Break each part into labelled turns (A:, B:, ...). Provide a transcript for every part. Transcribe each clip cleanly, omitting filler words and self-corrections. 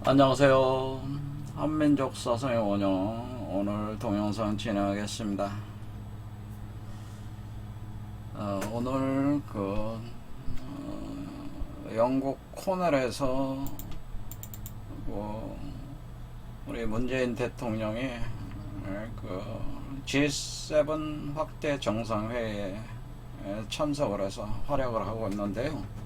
A: 안녕하세요. 한민족 사상의 원형 오늘 동영상 진행하겠습니다. 오늘 영국 코넬에서 우리 문재인 대통령이 G7 확대 정상회의에 참석을 해서 활약을 하고 있는데요.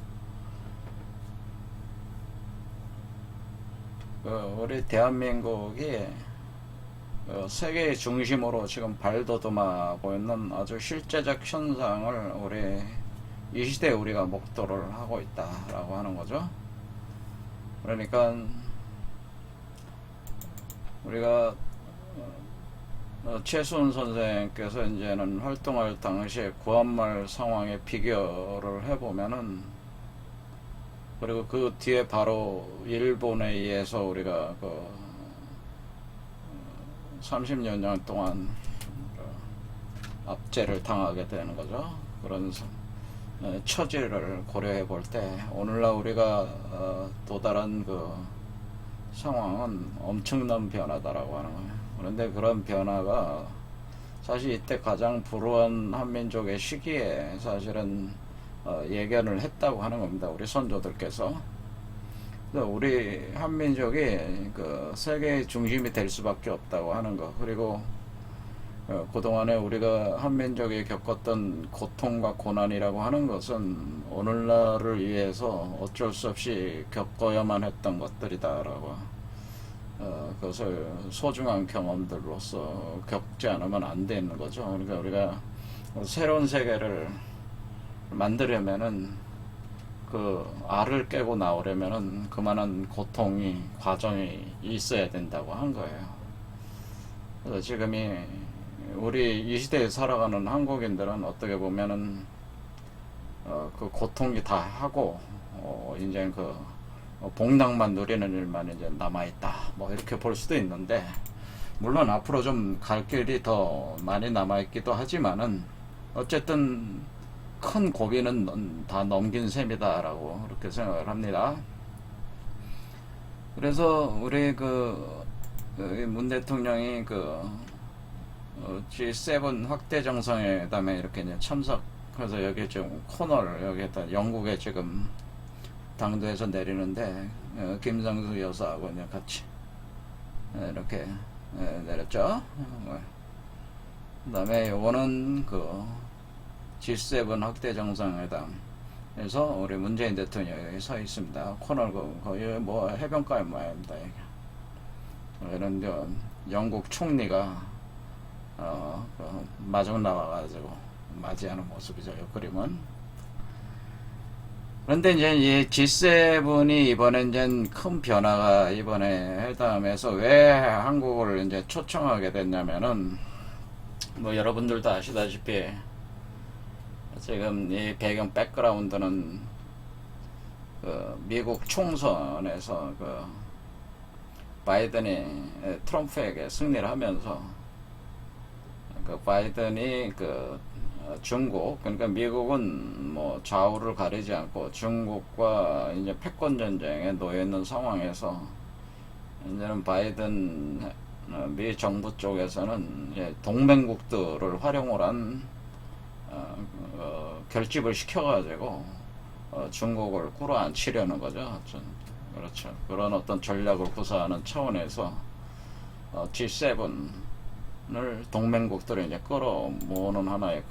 A: 우리 대한민국이 세계의 중심으로 지금 발돋움하고 있는 아주 실제적 현상을 우리 이 시대에 우리가 목도를 하고 있다라고 하는 거죠. 그러니까 우리가 최수훈 선생께서 이제는 활동할 당시에 구한말 상황에 비교를 해보면은, 그리고 그 뒤에 바로 일본에 의해서 우리가 30년 동안 압제를 당하게 되는 거죠. 그런 처지를 고려해 볼 때 오늘날 우리가 도달한 상황은 엄청난 변화다라고 하는 거예요. 그런데 그런 변화가 사실 이때 가장 불우한 한민족의 시기에 사실은 예견을 했다고 하는 겁니다. 우리 선조들께서. 우리 한민족이 세계의 중심이 될 수밖에 없다고 하는 것, 그리고 그동안에 우리가 한민족이 겪었던 고통과 고난이라고 하는 것은 오늘날을 위해서 어쩔 수 없이 겪어야만 했던 것들이다라고, 그것을 소중한 경험들로서 겪지 않으면 안 되는 거죠. 그러니까 우리가 새로운 세계를 만들려면은 알을 깨고 나오려면은 그만한 고통이 과정이 있어야 된다고 한 거예요. 그래서 지금이 우리 이 시대에 살아가는 한국인들은 어떻게 보면은 그 고통이 다 하고 이제 복락만 누리는 일만 이제 남아있다, 뭐 이렇게 볼 수도 있는데, 물론 앞으로 좀 갈 길이 더 많이 남아있기도 하지만은 어쨌든 큰 고비는 다 넘긴 셈이다라고 그렇게 생각을 합니다. 그래서 우리 문 대통령이 G7 확대 정상회담에 이렇게 이제 참석해서 여기 지금 코너를 여기에다 영국에 지금 당도에서 내리는데, 김상수 여사하고 이제 같이 이렇게 내렸죠. 그다음에 요거는 G7 확대 정상회담에서 우리 문재인 대통령이 서 있습니다. 코널 거기 뭐 해변가에 모양입니다. 이런 영국 총리가 마중 나와가지고 맞이하는 모습이죠. 이 그림은. 그런데 이제 이 G7이 이번에 이제 큰 변화가, 이번에 회담에서 왜 한국을 이제 초청하게 됐냐면은, 뭐 여러분들도 아시다시피 지금 이 배경 백그라운드는 미국 총선에서 바이든이 트럼프에게 승리를 하면서 바이든이 중국, 그러니까 미국은 뭐 좌우를 가리지 않고 중국과 이제 패권 전쟁에 놓여 있는 상황에서 이제는 바이든 미 정부 쪽에서는 동맹국들을 활용을 한 결집을 시켜가지고 중국을 끌어안치려는 거죠. 그렇죠. 그런 어떤 전략을 구사하는 차원에서 G7을 동맹국들을 이제 끌어모으는 하나의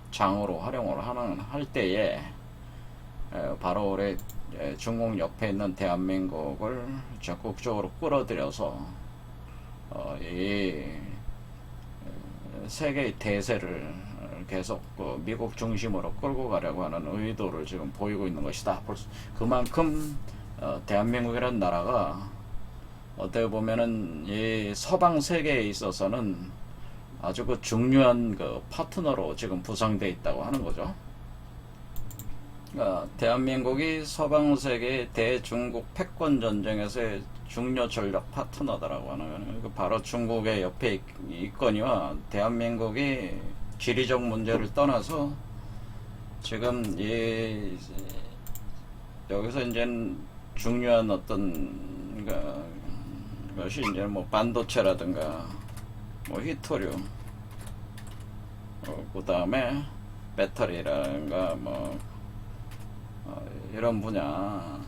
A: 장으로 활용을 할 때에 바로 우리 중국 옆에 있는 대한민국을 적극적으로 끌어들여서 이 세계의 대세를 계속 미국 중심으로 끌고 가려고 하는 의도를 지금 보이고 있는 것이다. 그만큼 대한민국이라는 나라가 어떻게 보면은 이 서방 세계에 있어서는 아주 중요한 파트너로 지금 부상되어 있다고 하는 거죠. 대한민국이 서방 세계의 대중국 패권 전쟁에서의 중요 전략 파트너다라고 하는 거는 바로 중국의 옆에 있거니와, 대한민국이 지리적 문제를 떠나서 지금 여기서 이제 중요한 어떤 것이 이제 뭐 반도체라든가 뭐 히토류, 그 다음에 배터리라든가 뭐 이런 분야,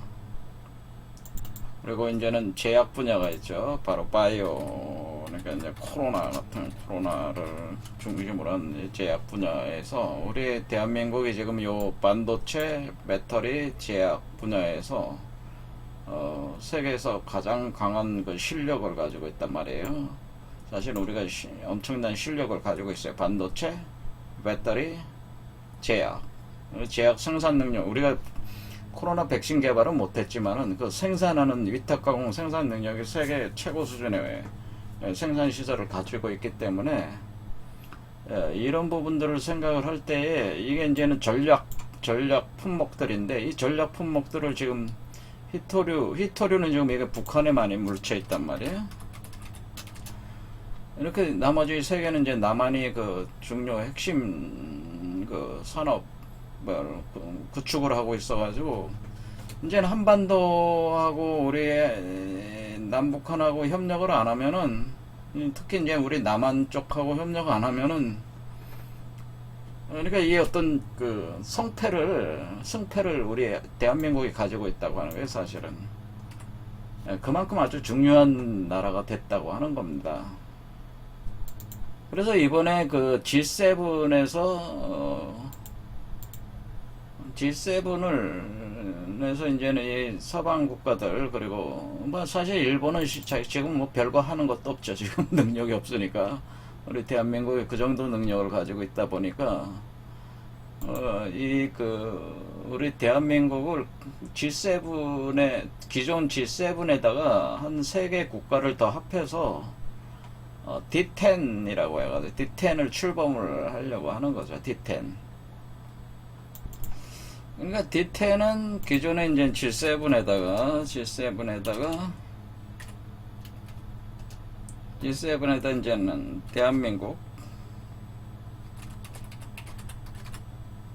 A: 그리고 이제는 제약 분야가 있죠. 바로 바이오, 그러니까 이제 코로나 같은 코로나를 중심으로 한 제약 분야에서 우리 대한민국이 지금 요 반도체, 배터리, 제약 분야에서 세계에서 가장 강한 그 실력을 가지고 있단 말이에요. 사실 우리가 엄청난 실력을 가지고 있어요. 반도체, 배터리, 제약 생산 능력, 우리가 코로나 백신 개발은 못했지만은 그 생산하는 위탁 가공 생산 능력이 세계 최고 수준의 생산 시설을 가지고 있기 때문에 이런 부분들을 생각을 할 때에 이게 이제는 전략 품목들인데, 이 전략 품목들을 지금 히토류는 지금 이게 북한에 많이 물쳐 있단 말이에요. 이렇게 나머지 세계는 이제 남한이 그 중요 핵심 그 산업 구축을 하고 있어가지고 이제는 한반도하고 우리 남북한하고 협력을 안 하면은, 특히 이제 우리 남한 쪽하고 협력 안 하면은, 그러니까 이게 어떤 그 승패를 우리 대한민국이 가지고 있다고 하는 거예요. 사실은 그만큼 아주 중요한 나라가 됐다고 하는 겁니다. 그래서 이번에 그 G7에서 이제는 이 서방 국가들, 그리고 뭐 사실 일본은 지금 뭐 별거 하는 것도 없죠. 지금 능력이 없으니까. 우리 대한민국이 그 정도 능력을 가지고 있다 보니까 우리 대한민국을 기존 G7에다가 한 3개 국가를 더 합해서 D10이라고 해가지고 D10을 출범을 하려고 하는 거죠. D10. 그러니까 D10은 기존에 이제 G7에다가 이제는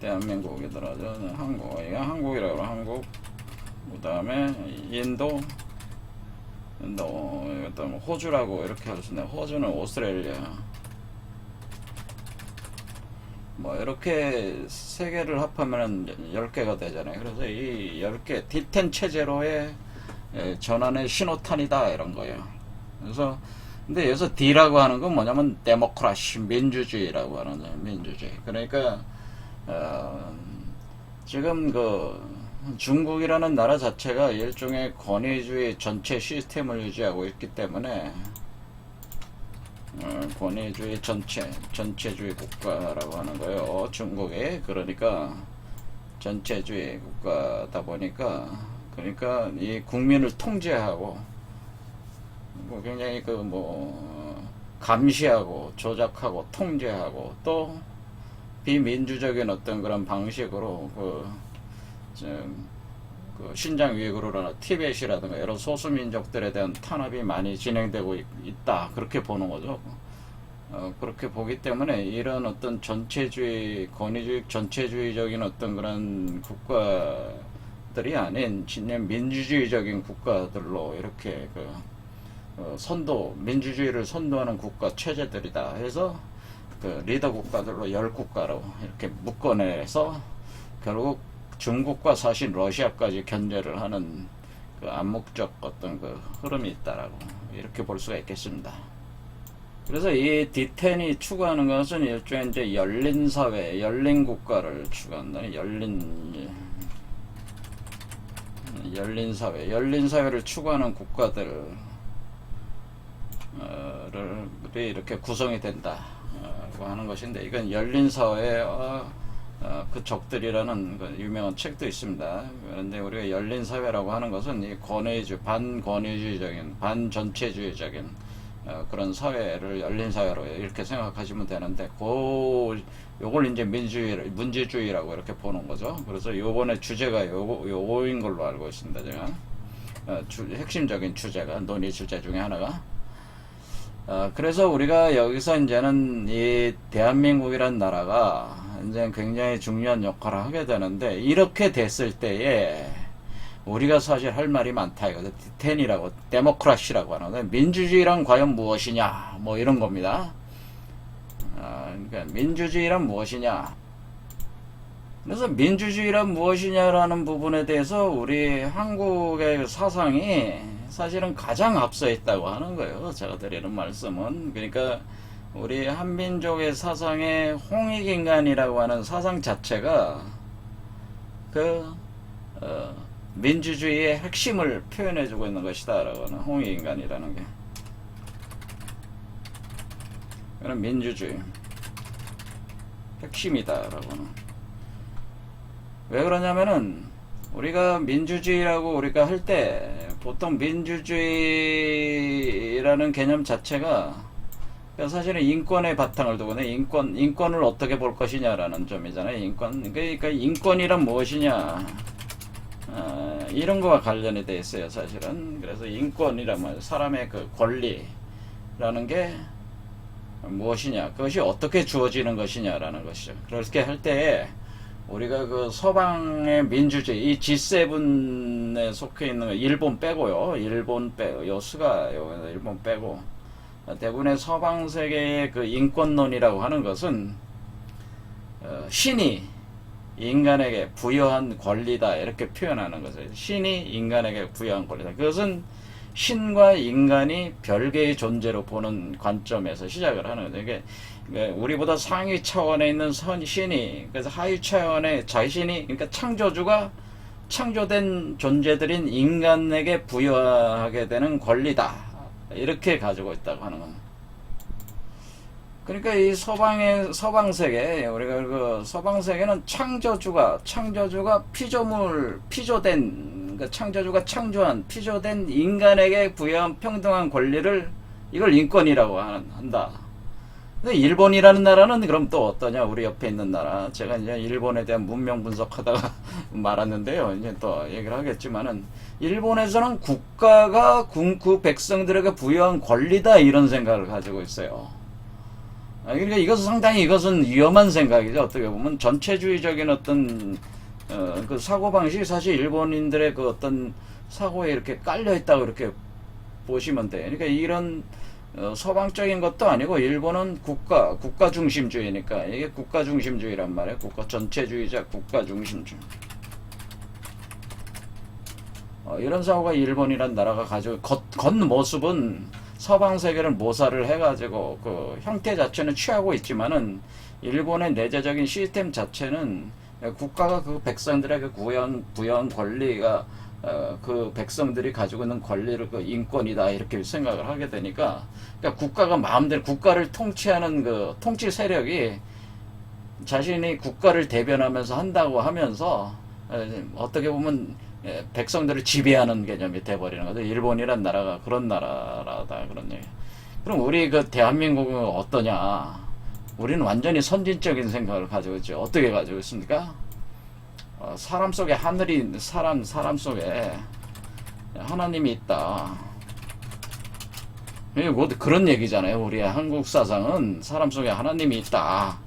A: 대한민국이더라죠. 한국이라고 그러 한국, 그 다음에 인도, 호주라고 이렇게 할 수 있는데, 호주는 오스트레일리아, 뭐 이렇게 3개를 합하면 10개가 되잖아요. 그래서 이 10개 D10 체제로의 전환의 신호탄이다 이런 거예요. 그래서 근데 여기서 D라고 하는 건 뭐냐면 데모크라시, 민주주의라고 하는 거예요. 민주주의. 그러니까 지금 그 중국이라는 나라 자체가 일종의 권위주의 전체 시스템을 유지하고 있기 때문에 권위주의 전체주의 국가라고 하는 거예요. 중국이. 그러니까 전체주의 국가다 보니까, 그러니까 이 국민을 통제하고 뭐 굉장히 감시하고 조작하고 통제하고, 또 비민주적인 어떤 그런 방식으로 신장 위구르나 티벳이라든가 여러 소수민족들에 대한 탄압이 많이 진행되고 있다, 그렇게 보는 거죠. 그렇게 보기 때문에 이런 어떤 전체주의, 권위주의, 전체주의적인 어떤 그런 국가들이 아닌 진짜 민주주의적인 국가들로 이렇게 민주주의를 선도하는 국가 체제들이다 해서 리더 국가들로 10국가로 이렇게 묶어내서 결국 중국과 사실 러시아까지 견제를 하는 암묵적 어떤 흐름이 있다라고 이렇게 볼 수가 있겠습니다. 그래서 이 D10이 추구하는 것은 일종의 이제 열린 사회, 열린 국가를 추구한다는 열린 사회를 추구하는 국가들을 이렇게 구성이 된다고 하는 것인데, 이건 열린 사회의 그 적들이라는 유명한 책도 있습니다. 그런데 우리가 열린 사회라고 하는 것은 이 반권위주의적인, 반전체주의적인 그런 사회를 열린 사회로 이렇게 생각하시면 되는데, 요걸 이제 민주주의라고 이렇게 보는 거죠. 그래서 요번에 주제가 요거인 걸로 알고 있습니다. 제가 핵심적인 주제가, 논의 주제 중에 하나가. 그래서 우리가 여기서 이제는 이 대한민국이란 나라가 이제 굉장히 중요한 역할을 하게 되는데, 이렇게 됐을 때에 우리가 사실 할 말이 많다 이거죠. 디텐이라고 데모크라시라고 하는 민주주의란 과연 무엇이냐 뭐 이런 겁니다. 그러니까 민주주의란 무엇이냐. 그래서 민주주의란 무엇이냐라는 부분에 대해서 우리 한국의 사상이 사실은 가장 앞서 있다고 하는 거예요. 제가 드리는 말씀은. 그러니까 우리 한민족의 사상의 홍익인간이라고 하는 사상 자체가 민주주의의 핵심을 표현해주고 있는 것이다 라고 하는 홍익인간이라는 게. 그런 민주주의 핵심이다 라고 하는. 왜 그러냐면은 우리가 민주주의라고 우리가 할 때 보통 민주주의라는 개념 자체가 사실은 인권의 바탕을 두고 인권을 어떻게 볼 것이냐라는 점이잖아요. 인권. 그러니까 인권이란 무엇이냐 이런 거와 관련이 돼 있어요. 사실은. 그래서 인권이란 말, 사람의 그 권리라는 게 무엇이냐, 그것이 어떻게 주어지는 것이냐라는 것이죠. 그렇게 할 때에 우리가 그 서방의 민주주의, 이 G7에 속해 있는 거, 일본 빼고요. 일본 빼고, 일본 빼고. 대부분의 서방 세계의 그 인권론이라고 하는 것은, 신이 인간에게 부여한 권리다. 이렇게 표현하는 거죠. 신이 인간에게 부여한 권리다. 그것은 신과 인간이 별개의 존재로 보는 관점에서 시작을 하는 거죠. 이게 우리보다 상위 차원에 있는 신이, 그래서 하위 차원의 자신이, 그러니까 창조주가 창조된 존재들인 인간에게 부여하게 되는 권리다. 이렇게 가지고 있다고 하는 겁니다. 그러니까 이 서방 세계, 우리가 그 서방 세계는 창조주가 창조주가 창조한 피조된 인간에게 부여한 평등한 권리를, 이걸 인권이라고 한다. 근데 일본이라는 나라는 그럼 또 어떠냐? 우리 옆에 있는 나라. 제가 이제 일본에 대한 문명 분석하다가 말았는데요. 이제 또 얘기를 하겠지만은, 일본에서는 국가가 그 백성들에게 부여한 권리다, 이런 생각을 가지고 있어요. 그러니까 이것은 위험한 생각이죠. 어떻게 보면 전체주의적인 어떤 그 사고방식이 사실 일본인들의 그 어떤 사고에 이렇게 깔려있다고 이렇게 보시면 돼요. 그러니까 이런 서방적인 것도 아니고, 일본은 국가 중심주의니까, 이게 국가 중심주의란 말이에요. 전체주의자 국가 중심주의. 이런 사고가 일본이란 나라가 가지고, 겉모습은 서방 세계를 모사를 해가지고 그 형태 자체는 취하고 있지만은, 일본의 내재적인 시스템 자체는 국가가 그 백성들에게 부여한 권리가 그 백성들이 가지고 있는 권리를 그 인권이다, 이렇게 생각을 하게 되니까, 그러니까 국가가 마음대로 국가를 통치하는 그 통치 세력이 자신이 국가를 대변하면서 한다고 하면서 어떻게 보면 백성들을 지배하는 개념이 돼버리는 거죠. 일본이란 나라가 그런 나라다, 그런 얘기. 그럼 우리 그 대한민국은 어떠냐? 우리는 완전히 선진적인 생각을 가지고 있죠. 어떻게 가지고 있습니까? 사람 속에 사람 속에 하나님이 있다. 뭐 그런 얘기잖아요. 우리 한국 사상은 사람 속에 하나님이 있다.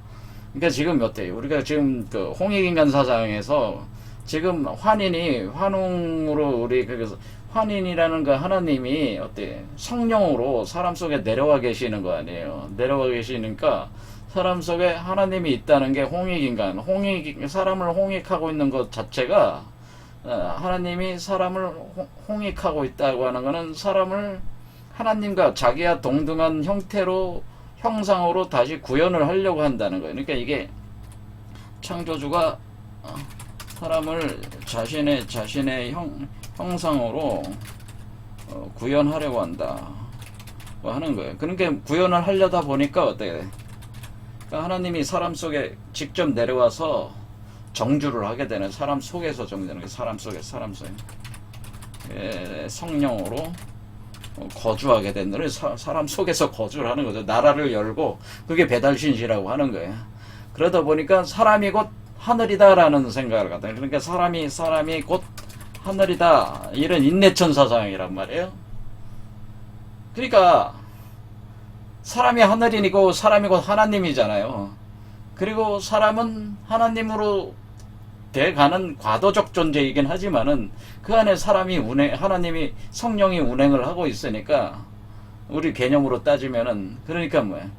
A: 그러니까 지금 어때요? 우리가 지금 그 홍익인간 사상에서 지금 환웅으로 우리 그래서 환인이라는 그 하나님이 어때? 성령으로 사람 속에 내려와 계시는 거 아니에요. 내려와 계시니까 사람 속에 하나님이 있다는 게 홍익인간, 사람을 홍익하고 있는 것 자체가, 하나님이 사람을 홍익하고 있다고 하는 것은 사람을 하나님과 자기와 동등한 형상으로 다시 구현을 하려고 한다는 거예요. 그러니까 이게 창조주가 사람을 자신의 형상으로 구현하려고 한다 하는 거예요. 그러니까 구현을 하려다 보니까 어떻게 돼? 하나님이 사람 속에 직접 내려와서 정주를 하게 되는, 사람 속에서 정되는 게 사람 속에 성령으로 거주하게 되는, 사람 속에서 거주를 하는 거죠. 나라를 열고, 그게 배달신시라고 하는 거예요. 그러다 보니까 사람이 곧 하늘이다라는 생각을 갖다. 그러니까 사람이 곧 하늘이다, 이런 인내천 사상이란 말이에요. 그러니까 사람이 하늘이고 사람이 곧 하나님이잖아요. 그리고 사람은 하나님으로 돼가는 과도적 존재이긴 하지만은 그 안에 사람이 하나님이 성령이 운행을 하고 있으니까 우리 개념으로 따지면은 그러니까 뭐야?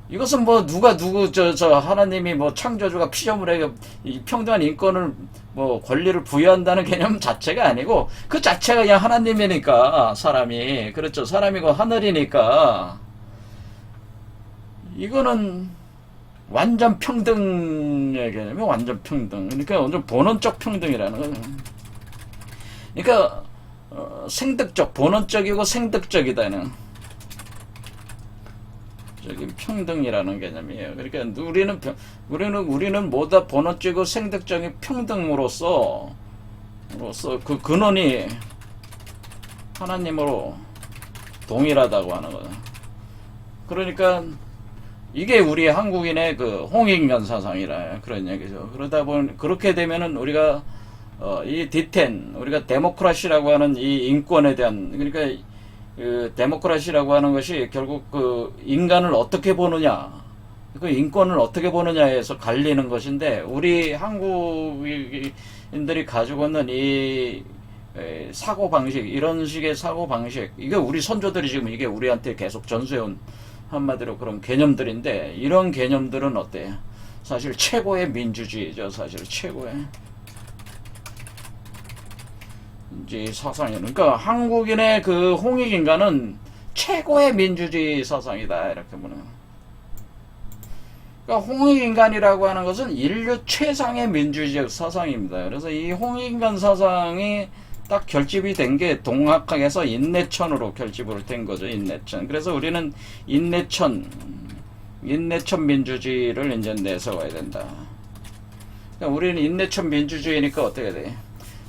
A: 이것은 뭐 누구 저 하나님이 뭐 창조주가 피조물에게 이 평등한 인권을 뭐 권리를 부여한다는 개념 자체가 아니고 그 자체가 그냥 하나님이니까 사람이 그렇죠. 사람이고 하늘이니까 이거는 완전 평등의 개념이 완전 평등. 그러니까 완전 본원적 평등이라는 거죠. 그러니까 생득적, 본원적이고 생득적이다는 적인 평등이라는 개념이에요. 그러니까 우리는 뭐다 본원적이고 생득적인 평등으로서 그 근원이 하나님으로 동일하다고 하는 거죠. 그러니까 이게 우리 한국인의 그 홍익인간 사상이라 그런 얘기죠. 그러다 보니 그렇게 되면은 우리가 이 D10 우리가 데모크라시라고 하는 이 인권에 대한 그러니까 그 데모크라시라고 하는 것이 결국 그 인간을 어떻게 보느냐, 그 인권을 어떻게 보느냐에서 갈리는 것인데 우리 한국인들이 가지고 있는 이 사고 방식, 이런 식의 사고 방식, 이게 우리 선조들이 지금 이게 우리한테 계속 전수해온 한마디로 그런 개념들인데 이런 개념들은 어때요? 사실 최고의 민주주의죠. 사실 최고의 이제 사상이 그러니까 한국인의 그 홍익인간은 최고의 민주주의 사상이다 이렇게 보는. 그러니까 홍익인간이라고 하는 것은 인류 최상의 민주주의적 사상입니다. 그래서 이 홍익인간 사상이 딱 결집이 된 게 동학학에서 인내천으로 결집을 된 거죠. 인내천. 그래서 우리는 인내천 민주주의를 이제 내세워야 된다. 그러니까 우리는 인내천 민주주의니까 어떻게 돼?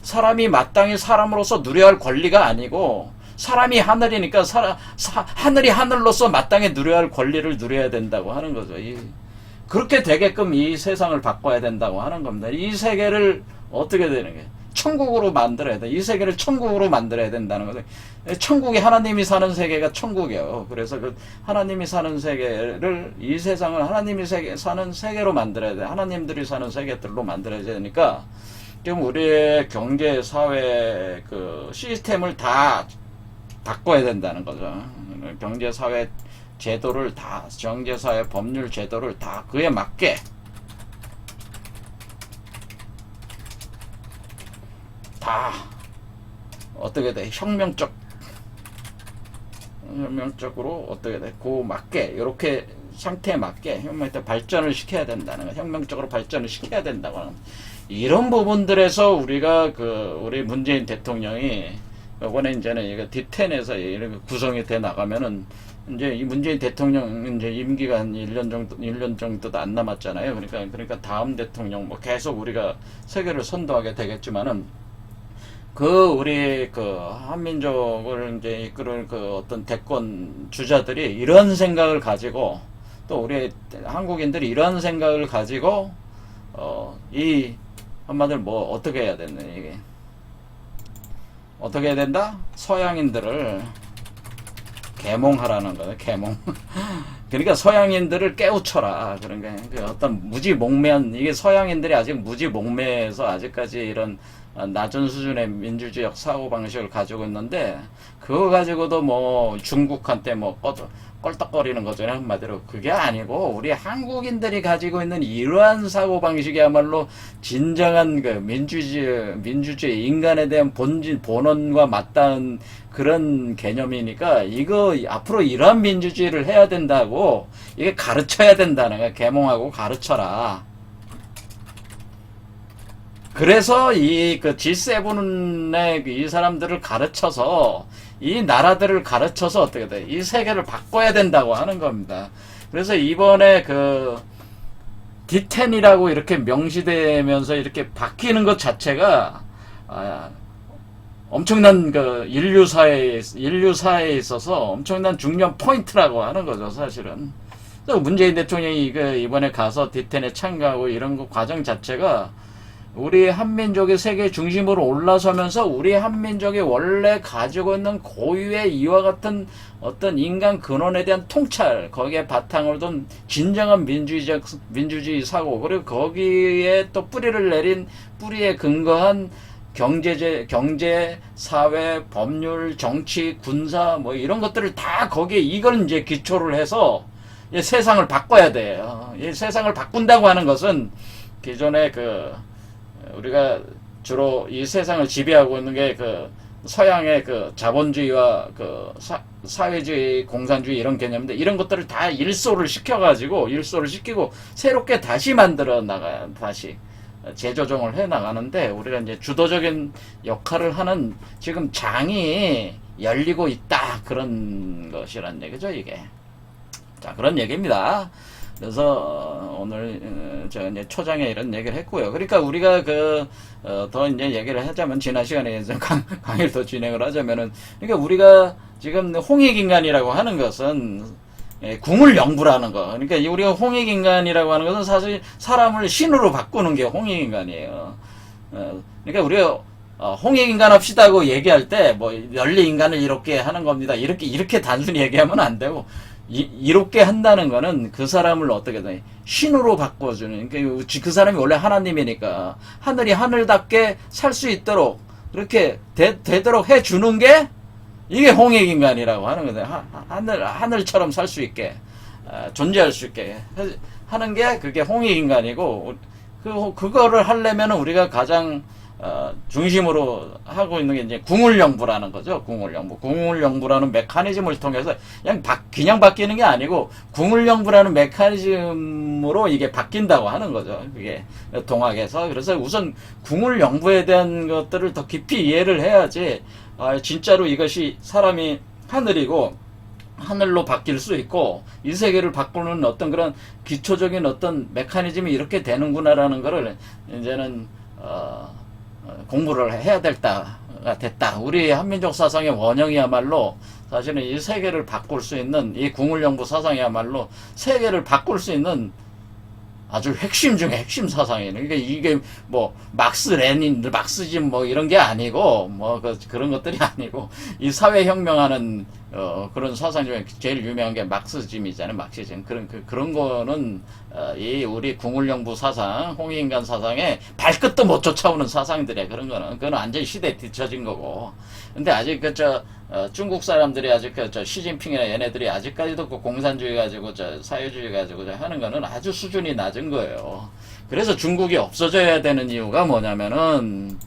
A: 사람이 마땅히 사람으로서 누려야 할 권리가 아니고 사람이 하늘이니까 하늘이 하늘로서 마땅히 누려야 할 권리를 누려야 된다고 하는 거죠. 그렇게 되게끔 이 세상을 바꿔야 된다고 하는 겁니다. 이 세계를 어떻게 되는 게? 천국으로 만들어야 돼. 이 세계를 천국으로 만들어야 된다는 거죠. 천국이 하나님이 사는 세계가 천국이에요. 그래서 그 하나님이 사는 세계를 이 세상을 하나님이 사는 세계로 만들어야 돼. 하나님들이 사는 세계들로 만들어야 되니까 지금 우리의 경제 사회 그 시스템을 다 바꿔야 된다는 거죠. 경제 사회 제도를 다 경제 사회 법률 제도를 다 그에 맞게 다 어떻게 돼? 혁명적으로 어떻게 돼? 그 맞게 이렇게 상태에 맞게 혁명적 발전을 시켜야 된다는 거. 혁명적으로 발전을 시켜야 된다고 하는 이런 부분들에서 우리가 우리 문재인 대통령이 이번에 이제는 이거 D10에서 이렇게 구성이 돼 나가면은 이제 이 문재인 대통령 이제 임기가 한 1년 정도도 안 남았잖아요. 그러니까 다음 대통령 뭐 계속 우리가 세계를 선도하게 되겠지만은 우리 한민족을 이제 이끌을 어떤 대권 주자들이 이런 생각을 가지고 또 우리 한국인들이 이런 생각을 가지고 이 한마디로 뭐 어떻게 해야 되나 이게 어떻게 해야 된다? 서양인들을 계몽하라는 거예요. 계몽. 그러니까 서양인들을 깨우쳐라. 그러니까 어떤 무지몽매한 이게 서양인들이 아직 무지몽매해서 아직까지 이런 낮은 수준의 민주주의적 사고방식을 가지고 있는데 그거 가지고도 뭐 중국한테 뭐 껄떡거리는 거죠. 한마디로 그게 아니고 우리 한국인들이 가지고 있는 이러한 사고방식이야말로 진정한 민주주의 인간에 대한 본원과 맞닿은 그런 개념이니까 이거 앞으로 이러한 민주주의를 해야 된다고 이게 가르쳐야 된다는 거야. 계몽하고 가르쳐라. 그래서 G7의 이 사람들을 가르쳐서 이 나라들을 가르쳐서 어떻게 돼? 이 세계를 바꿔야 된다고 하는 겁니다. 그래서 이번에 D10이라고 이렇게 명시되면서 이렇게 바뀌는 것 자체가 엄청난 인류사에 있어서 엄청난 중요한 포인트라고 하는 거죠, 사실은. 문재인 대통령이 이번에 가서 D10에 참가하고 이런 거 과정 자체가 우리 한민족이 세계 중심으로 올라서면서 우리 한민족이 원래 가지고 있는 고유의 이와 같은 어떤 인간 근원에 대한 통찰, 거기에 바탕을 둔 진정한 민주주의 사고, 그리고 거기에 또 뿌리를 내린 뿌리에 근거한 경제, 사회, 법률, 정치, 군사, 뭐 이런 것들을 다 거기에 이걸 이제 기초를 해서 이 세상을 바꿔야 돼요. 이 세상을 바꾼다고 하는 것은 기존의 우리가 주로 이 세상을 지배하고 있는 게 서양의 자본주의와 사회주의, 공산주의 이런 개념인데 이런 것들을 다 일소를 시키고 새롭게 다시 만들어 나가야, 다시 재조정을 해 나가는데 우리가 이제 주도적인 역할을 하는 지금 장이 열리고 있다, 그런 것이란 얘기죠, 이게. 자, 그런 얘기입니다. 그래서 오늘 저 이제 초장에 이런 얘기를 했고요. 그러니까 우리가 더 이제 얘기를 하자면, 지난 시간에 강의를 더 진행을 하자면은, 그러니까 우리가 지금 홍익인간이라고 하는 것은 궁을영부라는 거. 그러니까 우리가 홍익인간이라고 하는 것은 사실 사람을 신으로 바꾸는 게 홍익인간이에요. 그러니까 우리가 홍익인간 합시다고 얘기할 때 뭐 원리인간을 이렇게 하는 겁니다, 이렇게 단순히 얘기하면 안 되고, 이롭게 한다는 거는 그 사람을 어떻게든 신으로 바꿔주는, 그러니까 그 사람이 원래 하나님이니까 하늘이 하늘답게 살 수 있도록 그렇게 되도록 해주는 게 이게 홍익인간이라고 하는 거다. 하늘처럼 살 수 있게, 존재할 수 있게 하는 게 그게 홍익인간이고, 그거를 하려면 우리가 가장 중심으로 하고 있는 게 이제 궁을영부라는 거죠. 궁을영부라는 메커니즘을 통해서 그냥 바뀌는 게 아니고 궁을영부라는 메커니즘으로 이게 바뀐다고 하는 거죠. 그게 동학에서. 그래서 우선 궁을영부에 대한 것들을 더 깊이 이해를 해야지, 진짜로 이것이 사람이 하늘이고 하늘로 바뀔 수 있고 이 세계를 바꾸는 어떤 그런 기초적인 어떤 메커니즘이 이렇게 되는구나라는 거를 이제는 공부를 해야 됐다. 우리 한민족 사상의 원형이야말로 사실은 이 세계를 바꿀 수 있는, 이 궁을영부 사상이야말로 세계를 바꿀 수 있는 아주 핵심 중에 핵심 사상이에요. 그러니까 이게 뭐 막스즘 뭐 이런 게 아니고, 뭐 그런 것들이 아니고, 이 사회혁명하는 그런 사상 중에 제일 유명한 게 막스즘이잖아요. 막시즘. 그런 거는 이 우리 궁을영부 사상, 홍익인간 사상에 발끝도 못 쫓아오는 사상들이야. 그건 완전히 시대에 뒤처진 거고. 근데 아직 중국 사람들이 아직 시진핑이나 얘네들이 아직까지도 공산주의 가지고 사회주의 가지고 하는 거는 아주 수준이 낮은 거예요. 그래서 중국이 없어져야 되는 이유가 뭐냐면은,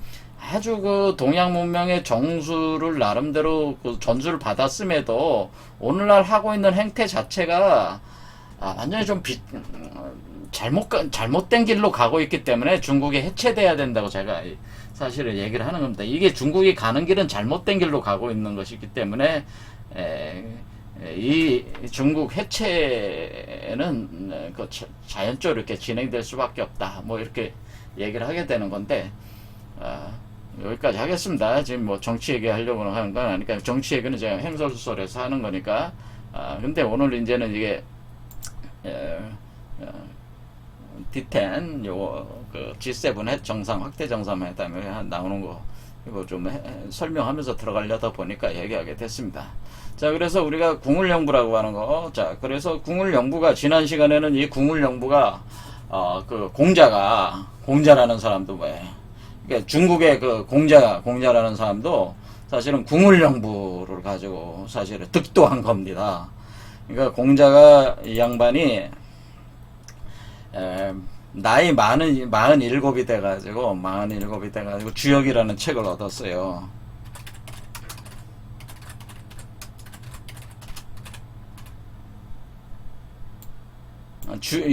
A: 아주 동양 문명의 정수를 나름대로 전수를 받았음에도 오늘날 하고 있는 행태 자체가 완전히 좀 잘못된 길로 가고 있기 때문에 중국이 해체돼야 된다고 제가 사실은 얘기를 하는 겁니다. 이게 중국이 가는 길은 잘못된 길로 가고 있는 것이기 때문에 이 중국 해체는 자연적으로 이렇게 진행될 수밖에 없다, 뭐 이렇게 얘기를 하게 되는 건데, 여기까지 하겠습니다. 지금 뭐 정치 얘기하려고 하는 건 아니니까, 정치 얘기는 제가 행설수설해서 하는 거니까. 근데 오늘 이제는 이게 D10 G7 핵 정상 확대 정상회담에 나오는 거 이거 좀 설명하면서 들어가려다 보니까 얘기하게 됐습니다. 자, 그래서 우리가 궁을영부라고 하는 거, 자, 그래서 궁을영부가, 지난 시간에는 이 궁을영부가 공자라는 사람도 뭐예요? 그러니까 중국의 공자라는 사람도 사실은 궁을영부를 가지고 사실은 득도한 겁니다. 그러니까 공자가, 이 양반이 나이 47이 돼가지고 주역이라는 책을 얻었어요.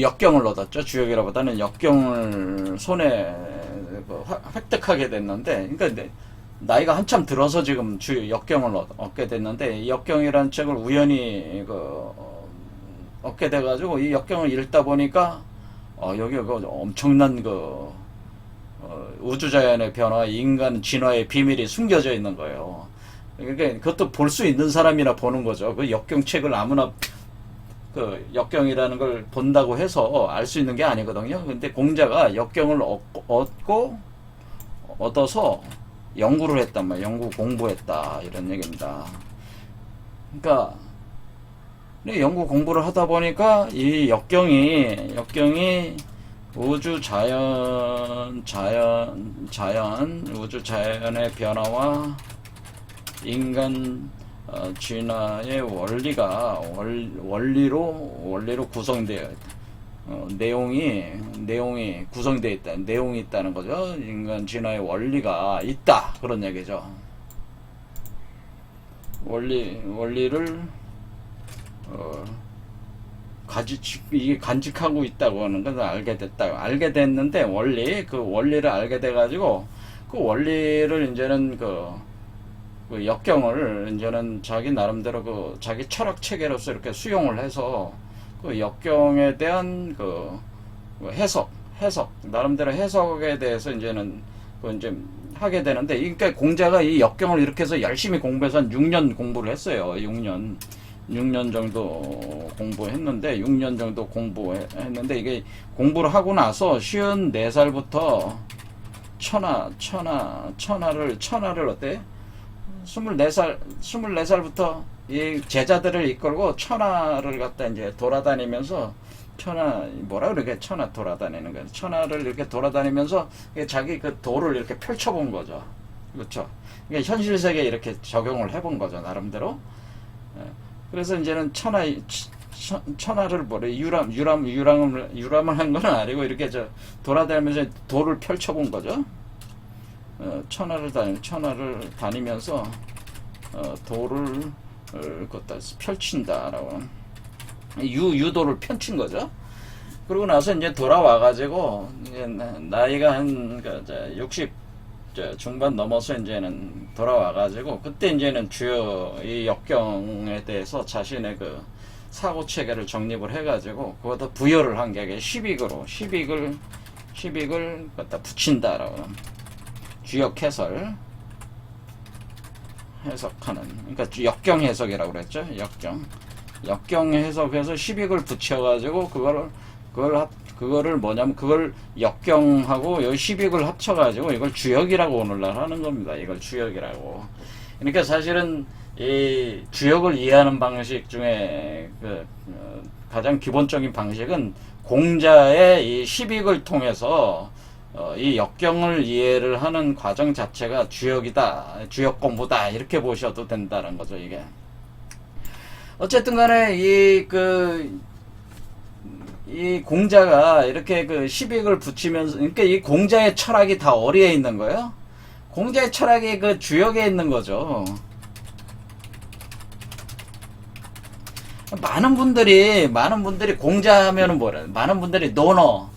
A: 역경을 얻었죠. 주역이라보다는 역경을 손에 획득하게 됐는데, 그러니까 나이가 한참 들어서 지금 역경을 얻게 됐는데, 이 역경이라는 책을 우연히 얻게 돼가지고 이 역경을 읽다 보니까 여기 엄청난 우주자연의 변화, 인간 진화의 비밀이 숨겨져 있는 거예요. 그러니까 그것도 볼 수 있는 사람이나 보는 거죠. 그 역경책을 아무나 그 역경이라는 걸 본다고 해서 알 수 있는 게 아니거든요. 근데 공자가 역경을 얻어서 연구를 했단 말이에요. 연구 공부했다 이런 얘기입니다. 그러니까 연구 공부를 하다 보니까 이 역경이 우주 우주 자연의 변화와 인간 진화의 원리로 구성되어 있다. 내용이 구성되어 있다. 내용이 있다는 거죠. 인간 진화의 원리가 있다. 그런 얘기죠. 원리를 이게 간직하고 있다고 하는 것을 알게 됐다. 알게 됐는데 그 원리를 알게 돼가지고 그 원리를 이제는 그 역경을 이제는 자기 나름대로 자기 철학 체계로서 이렇게 수용을 해서 그 역경에 대한 해석 나름대로 해석에 대해서 이제는 이제 하게 되는데, 그러니까 공자가 이 역경을 이렇게 해서 열심히 공부해서 한 6년 공부를 했어요. 6년 정도 공부했는데, 6년 정도 공부했는데, 이게 공부를 하고 나서 54살부터 천하를 어때? 24살부터 이 제자들을 이끌고 천하를 갖다 이제 돌아다니면서, 천하 돌아다니는 거예요. 천하를 이렇게 돌아다니면서 자기 그 도를 이렇게 펼쳐본 거죠. 그렇죠. 그러니까 현실 세계에 이렇게 적용을 해본 거죠, 나름대로. 그래서 이제는 천하를 유람을 한 건 아니고 이렇게 돌아다니면서 도를 펼쳐본 거죠. 천하를 다니면서 도를 갖다 펼친다라고, 유도를 펼친 거죠. 그러고 나서 이제 돌아와가지고 이제 나이가 한 60 중반 넘어서 이제는 돌아와가지고, 그때 이제는 주요 이 역경에 대해서 자신의 그 사고 체계를 정립을 해가지고 그것도 부여를 한 게 시빅을 갖다 붙인다라고, 주역 해석하는, 그러니까 역경 해석이라고 그랬죠. 역경 해석해서 시빅을 붙여가지고 그거를 뭐냐면 그걸 역경하고 여기 시빅을 합쳐가지고 이걸 주역이라고 오늘날 하는 겁니다. 이걸 주역이라고. 그러니까 사실은 이 주역을 이해하는 방식 중에 가장 기본적인 방식은 공자의 이 시빅을 통해서 이 역경을 이해를 하는 과정 자체가 주역이다, 주역 공부다, 이렇게 보셔도 된다는 거죠. 이게 어쨌든 간에 이 공자가 이렇게 그 시빅을 붙이면서, 그러니까 이 공자의 철학이 다 어디에 있는 거예요? 공자의 철학이 그 주역에 있는 거죠. 많은 분들이 공자 하면은 뭐래? 많은 분들이 논어,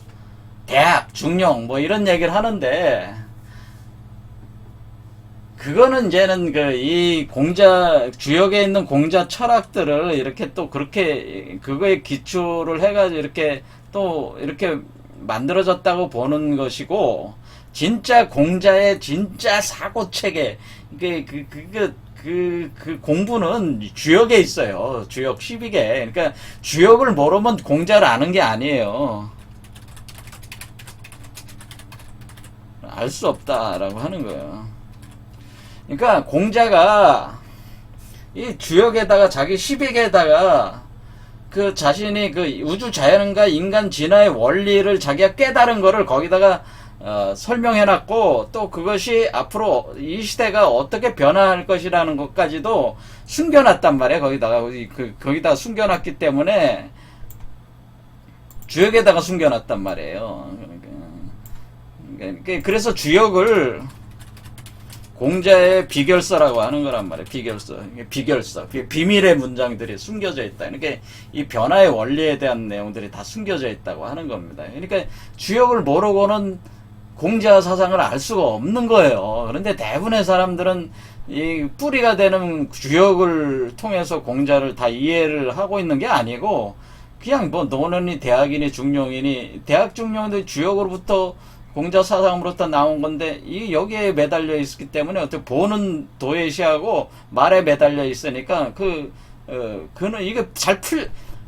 A: 대학, 중용 뭐 이런 얘기를 하는데, 그거는 이제는 이 공자 주역에 있는 공자 철학들을 이렇게 또 그렇게 그거에 기초를 해가지고 이렇게 또 이렇게 만들어졌다고 보는 것이고, 진짜 공자의 진짜 사고 체계, 그 공부는 주역에 있어요. 주역 시빅에. 그러니까 주역을 모르면 공자를 아는 게 아니에요. 알 수 없다라고 하는 거예요. 그러니까 공자가 이 주역에다가 자기 시빅에다가 그 자신이 그 우주 자연과 인간 진화의 원리를 자기가 깨달은 거를 거기다가 설명해놨고, 또 그것이 앞으로 이 시대가 어떻게 변화할 것이라는 것까지도 숨겨놨단 말이에요. 거기다가 숨겨놨기 때문에 주역에다가 숨겨놨단 말이에요. 그래서 주역을 공자의 비결서라고 하는 거란 말이에요. 비결서. 비밀의 문장들이 숨겨져 있다. 그러니까 이 변화의 원리에 대한 내용들이 다 숨겨져 있다고 하는 겁니다. 그러니까 주역을 모르고는 공자 사상을 알 수가 없는 거예요. 그런데 대부분의 사람들은 이 뿌리가 되는 주역을 통해서 공자를 다 이해를 하고 있는 게 아니고, 그냥 뭐 논어니 대학이니 중용이니, 대학 중용도 주역으로부터 공자 사상으로부터 나온 건데, 이 여기에 매달려 있기 때문에 어떻게 보는 도예시하고 말에 매달려 있으니까 그는 이게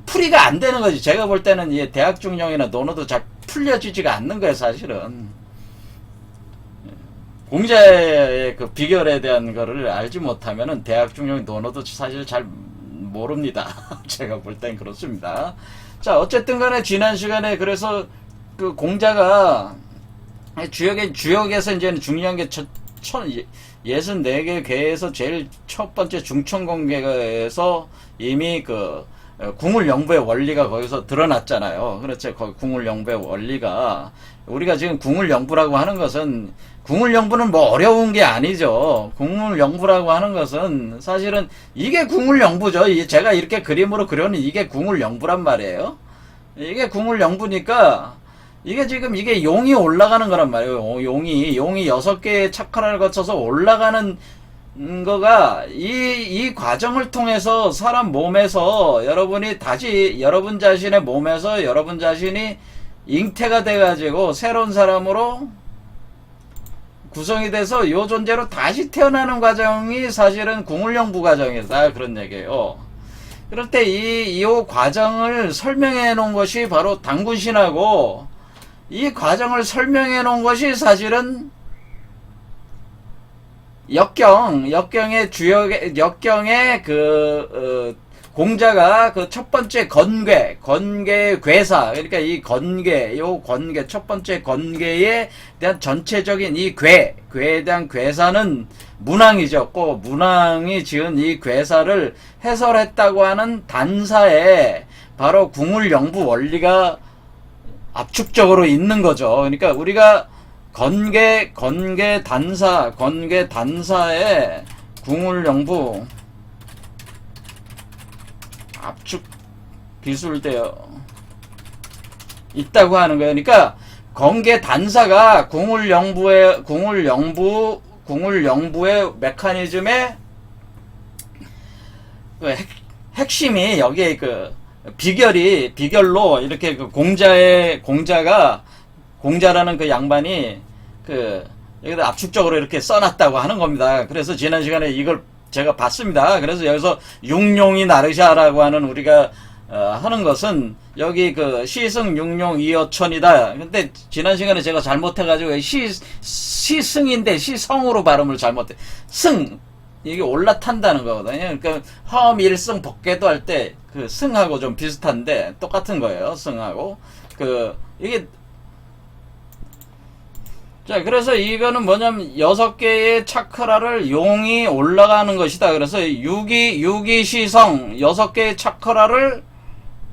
A: 풀이가 안 되는 거지. 제가 볼 때는 이 대학 중용이나 논어도 잘 풀려지지가 않는 거예요, 사실은. 공자의 그 비결에 대한 거를 알지 못하면은 대학 중용 논어도 사실 잘 모릅니다. 제가 볼 땐 그렇습니다. 자, 어쨌든 간에 지난 시간에 그래서 그 공자가 주역에서 이제 중요한 게 64개 궤에서 제일 첫 번째 중천공계에서 이미 그 궁울영부의 원리가 거기서 드러났잖아요. 그렇죠. 거기 궁울영부의 원리가 우리가 지금 궁울영부라고 하는 것은 궁울영부는 뭐 어려운 게 아니죠. 궁울영부라고 하는 것은 사실은 이게 궁울영부죠. 제가 이렇게 그림으로 그려는 이게 궁울영부란 말이에요. 이게 궁울영부니까 이게 지금 이게 용이 올라가는 거란 말이에요. 용이 6개의 차크라를 거쳐서 올라가는 거가 이 과정을 통해서 사람 몸에서 여러분이 다시 여러분 자신의 몸에서 여러분 자신이 잉태가 돼가지고 새로운 사람으로 구성이 돼서 요 존재로 다시 태어나는 과정이 사실은 궁울영부 과정이다, 그런 얘기예요. 그럴 때 이 과정을 설명해 놓은 것이 바로 당군신하고, 이 과정을 설명해 놓은 것이 사실은 역경의 공자가 그 첫 번째 건괴의 괴사, 그러니까 이 건괴 첫 번째 건괴에 대한 전체적인 이 괴에 대한 괴사는 문왕이죠. 꼭 문왕이 지은 이 괴사를 해설했다고 하는 단사에 바로 궁울영부 원리가 압축적으로 있는 거죠. 그러니까 우리가 건괴 단사에 궁울영부 압축 기술되어 있다고 하는 거예요. 그러니까 건괴 단사가 궁울영부의 메커니즘의 그 핵심이 여기에 그 비결로 이렇게 그 공자라는 그 양반이 그 여기다 압축적으로 이렇게 써놨다고 하는 겁니다. 그래서 지난 시간에 이걸 제가 봤습니다. 그래서 여기서 육룡이 나르샤라고 하는 우리가 하는 것은 여기 그 시승 육룡 이어천이다. 근데 지난 시간에 제가 잘못해가지고 시승인데 시성으로 발음을 잘못해. 이게 올라탄다는 거거든요. 그러니까 허밀승 법계도 할 때 그 승하고 좀 비슷한데 똑같은 거예요. 승하고 이게 자, 그래서 이거는 뭐냐면 6개의 차크라를 용이 올라가는 것이다. 그래서 유기시성 6개의 차크라를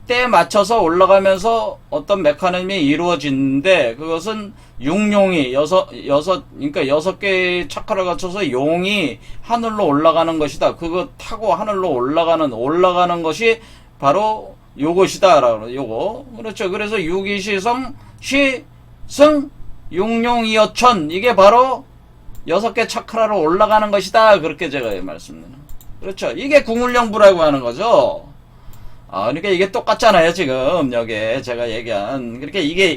A: 때에 맞춰서 올라가면서 어떤 메커니즘이 이루어지는데, 그것은 육룡이 그러니까 6개의 차크라를 거쳐서 용이 하늘로 올라가는 것이다. 그거 타고 하늘로 올라가는 것이 바로 요것이다. 요거. 그렇죠. 그래서 유기시성 시승 육룡이어천, 이게 바로 6개 차크라로 올라가는 것이다. 그렇게 제가 말씀드립니다. 그렇죠. 이게 궁울영부라고 하는 거죠. 그러니까 이게 똑같잖아요. 지금 여기에 제가 얘기한. 그러니까 이게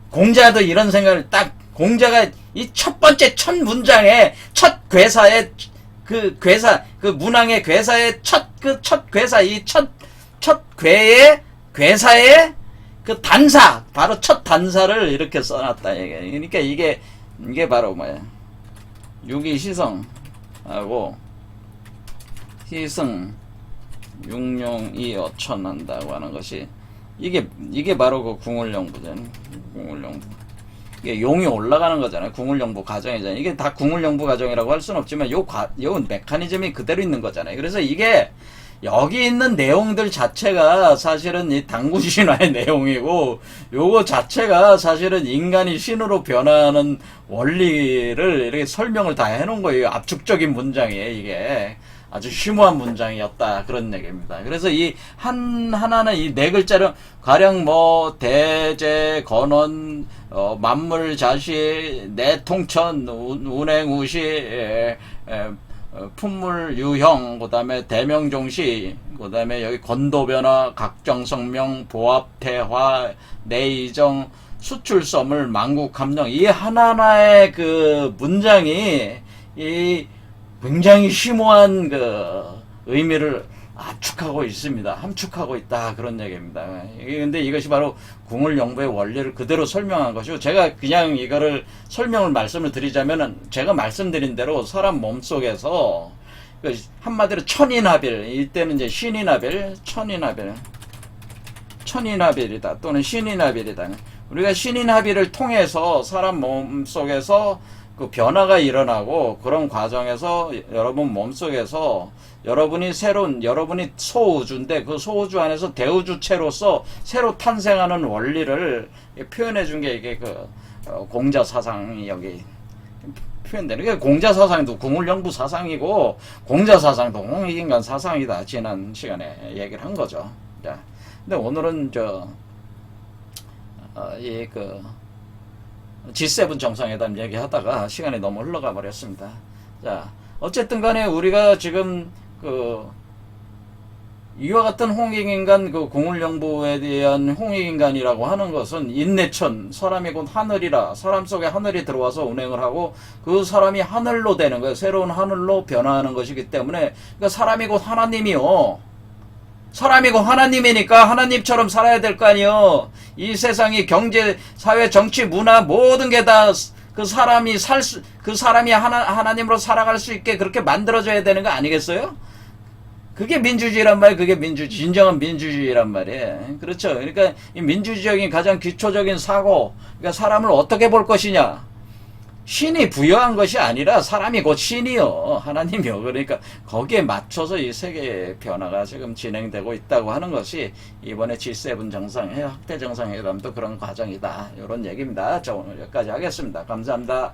A: 공자도 이런 생각을 공자가 이 첫 번째 첫 문장에 첫 괴사의 그 문왕의 괴사의 첫 괴사, 이 첫 괴의 괴사의 그 단사, 바로 첫 단사를 이렇게 써놨다 얘기예요. 그러니까 이게 바로 뭐야? 유기시성하고 시승 육룡이 어천한다고 하는 것이 이게 바로 그 궁울영부잖아요. 궁울영부. 이게 용이 올라가는 거잖아요. 궁울영부 과정이잖아요. 이게 다 궁울영부 과정이라고 할 수는 없지만 요 메커니즘이 그대로 있는 거잖아요. 그래서 이게 여기 있는 내용들 자체가 사실은 이 당군신화의 내용이고, 요거 자체가 사실은 인간이 신으로 변하는 원리를 이렇게 설명을 다 해놓은 거예요. 압축적인 문장이에요. 이게 아주 심오한 문장이었다, 그런 얘기입니다. 그래서 이 하나는 이 4글자를 가령 뭐 대제 건원 만물자시 내통천 운행우시 품물유형, 그 다음에 대명종시, 그 다음에 여기 건도변화, 각정성명, 보합태화, 내이정, 수출서물, 만국함령, 이 하나하나의 그 문장이 이 굉장히 심오한 그 의미를 압축하고 있습니다. 함축하고 있다. 그런 얘기입니다. 근데 이것이 바로 궁을 영부의 원리를 그대로 설명한 것이고, 제가 그냥 이거를 말씀을 드리자면은, 제가 말씀드린 대로 사람 몸속에서 한마디로 천인합일, 이때는 이제 신인합일, 천인합일이다 또는 신인합일이다. 우리가 신인합일을 통해서 사람 몸속에서 그 변화가 일어나고, 그런 과정에서 여러분 몸속에서 여러분이 소우주인데, 그 소우주 안에서 대우주체로서 새로 탄생하는 원리를 표현해 준 게 이게 공자사상이 여기 표현되는 게, 공자사상도 궁을영부 사상이고 공자사상도 홍익인간 사상이다. 지난 시간에 얘기를 한 거죠. 자, 근데 오늘은 G7 정상회담 얘기하다가 시간이 너무 흘러가 버렸습니다. 자, 어쨌든 간에 우리가 지금 이와 같은 홍익인간, 궁을영부에 대한 홍익인간이라고 하는 것은 인내천, 사람이 곧 하늘이라, 사람 속에 하늘이 들어와서 운행을 하고 그 사람이 하늘로 되는 거예요. 새로운 하늘로 변화하는 것이기 때문에, 그러니까 사람이 곧 하나님이요. 사람이 곧 하나님이니까 하나님처럼 살아야 될 거 아니요. 이 세상이 경제, 사회, 정치, 문화 모든 게 다 그 사람이 하나님으로 살아갈 수 있게 그렇게 만들어져야 되는 거 아니겠어요? 그게 민주주의란 말이에요. 그게 진정한 민주주의란 말이에요. 그렇죠. 그러니까 이 민주주의적인 가장 기초적인 사고, 그러니까 사람을 어떻게 볼 것이냐. 신이 부여한 것이 아니라 사람이 곧 신이요. 하나님이요. 그러니까 거기에 맞춰서 이 세계의 변화가 지금 진행되고 있다고 하는 것이 이번에 G7 학대 정상회담도 그런 과정이다. 이런 얘기입니다. 자, 오늘 여기까지 하겠습니다. 감사합니다.